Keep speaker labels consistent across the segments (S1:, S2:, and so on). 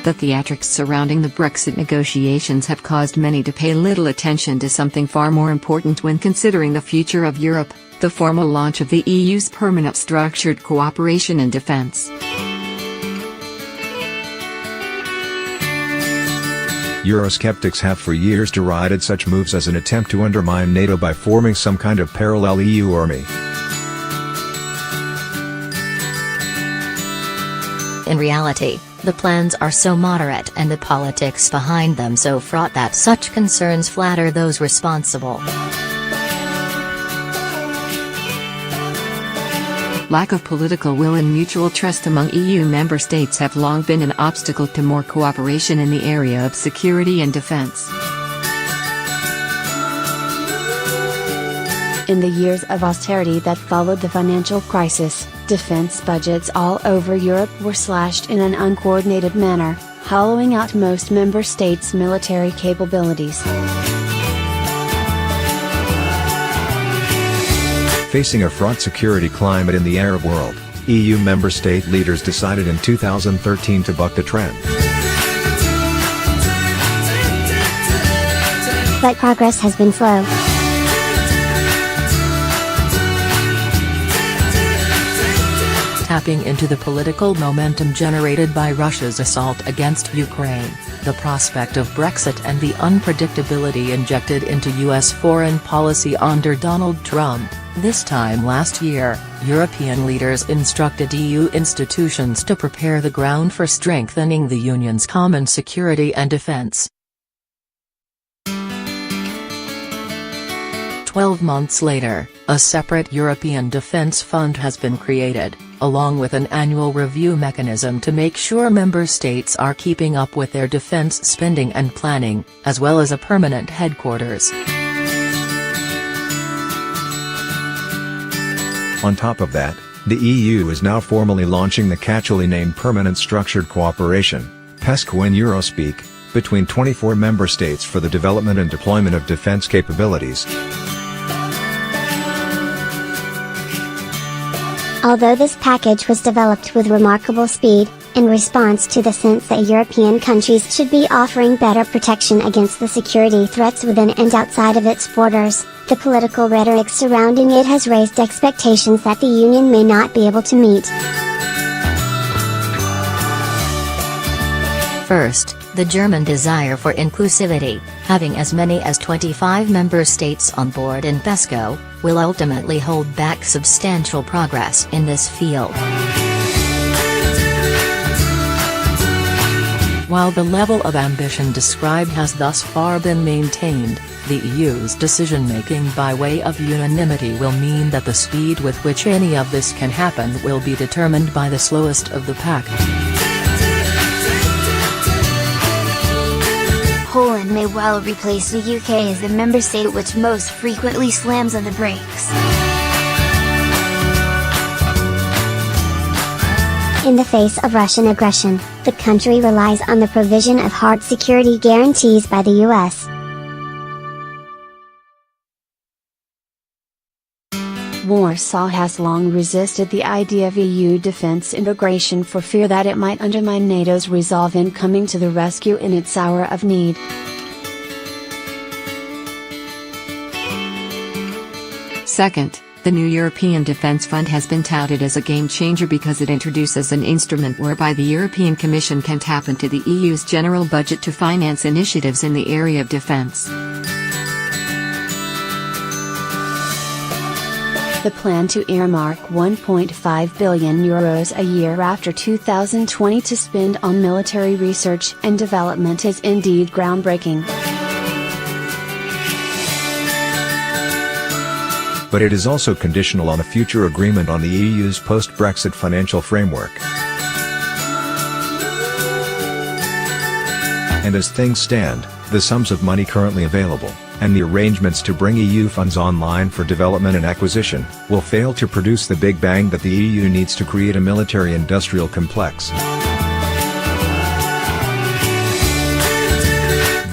S1: The theatrics surrounding the Brexit negotiations have caused many to pay little attention to something far more important when considering the future of Europe: the formal launch of the EU's permanent structured cooperation in defence.
S2: Eurosceptics have for years derided such moves as an attempt to undermine NATO by forming some kind of parallel EU army.
S3: In reality, the plans are so moderate and the politics behind them so fraught that such concerns flatter those responsible.
S1: Lack of political will and mutual trust among EU member states have long been an obstacle to more cooperation in the area of security and defence.
S4: In the years of austerity that followed the financial crisis, defense budgets all over Europe were slashed in an uncoordinated manner, hollowing out most member states' military capabilities.
S2: Facing a fraught security climate in the Arab world, EU member state leaders decided in 2013 to buck the trend.
S5: But progress has been slow.
S6: Tapping into the political momentum generated by Russia's assault against Ukraine, the prospect of Brexit and the unpredictability injected into US foreign policy under Donald Trump, this time last year, European leaders instructed EU institutions to prepare the ground for strengthening the Union's common security and defence. 12 months later, a separate European Defence Fund has been created, along with an annual review mechanism to make sure member states are keeping up with their defence spending and planning, as well as a permanent headquarters.
S2: On top of that, the EU is now formally launching the catchily named Permanent Structured Cooperation, PESCO in Eurospeak, between 24 member states for the development and deployment of defence capabilities.
S5: Although this package was developed with remarkable speed, in response to the sense that European countries should be offering better protection against the security threats within and outside of its borders, the political rhetoric surrounding it has raised expectations that the Union may not be able to meet.
S3: First, the German desire for inclusivity, having as many as 25 member states on board in PESCO, will ultimately hold back substantial progress in this field.
S6: While the level of ambition described has thus far been maintained, the EU's decision-making by way of unanimity will mean that the speed with which any of this can happen will be determined by the slowest of the pack.
S7: Poland may well replace the UK as the member state which most frequently slams on the brakes.
S5: In the face of Russian aggression, the country relies on the provision of hard security guarantees by the US.
S4: Warsaw has long resisted the idea of EU defense integration for fear that it might undermine NATO's resolve in coming to the rescue in its hour of need.
S1: Second, the new European Defence Fund has been touted as a game-changer because it introduces an instrument whereby the European Commission can tap into the EU's general budget to finance initiatives in the area of defence.
S4: The plan to earmark €1.5 billion a year after 2020 to spend on military research and development is indeed groundbreaking.
S2: But it is also conditional on a future agreement on the EU's post-Brexit financial framework. And as things stand, the sums of money currently available, and the arrangements to bring EU funds online for development and acquisition, will fail to produce the big bang that the EU needs to create a military-industrial complex.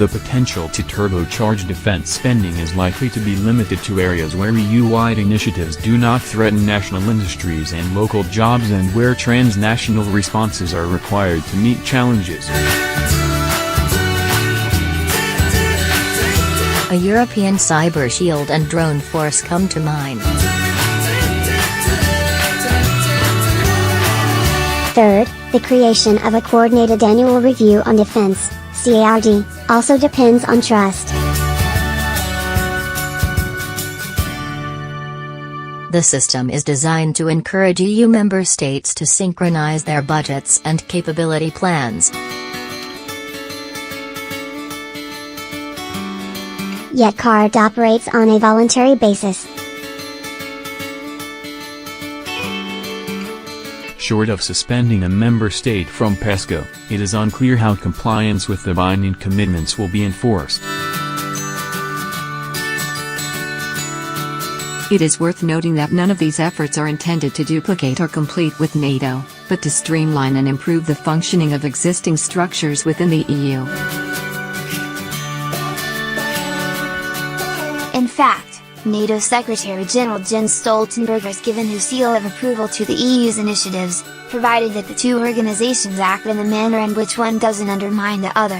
S8: The potential to turbocharge defense spending is likely to be limited to areas where EU-wide initiatives do not threaten national industries and local jobs, and where transnational responses are required to meet challenges.
S3: A European cyber shield and drone force come to mind.
S5: Third, the creation of a coordinated annual review on defense, CARD, also depends on trust.
S3: The system is designed to encourage EU member states to synchronize their budgets and capability plans.
S5: Yet CARD operates on a voluntary basis.
S8: Short of suspending a member state from PESCO, it is unclear how compliance with the binding commitments will be enforced.
S1: It is worth noting that none of these efforts are intended to duplicate or compete with NATO, but to streamline and improve the functioning of existing structures within the EU.
S7: In fact, NATO Secretary-General Jens Stoltenberg has given his seal of approval to the EU's initiatives, provided that the two organizations act in a manner in which one doesn't undermine the other.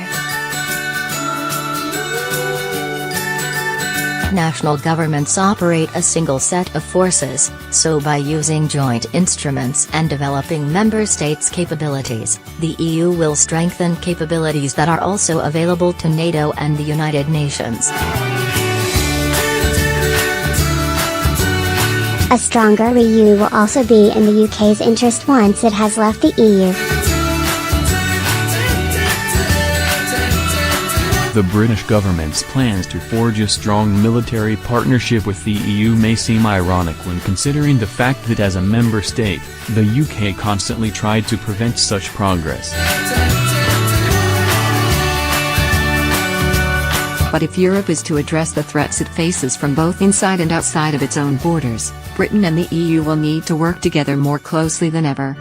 S3: National governments operate a single set of forces, so by using joint instruments and developing member states' capabilities, the EU will strengthen capabilities that are also available to NATO and the United Nations.
S5: A stronger EU will also be in the UK's interest once it has left the EU.
S8: The British government's plans to forge a strong military partnership with the EU may seem ironic when considering the fact that as a member state, the UK constantly tried to prevent such progress.
S1: But if Europe is to address the threats it faces from both inside and outside of its own borders, Britain and the EU will need to work together more closely than ever.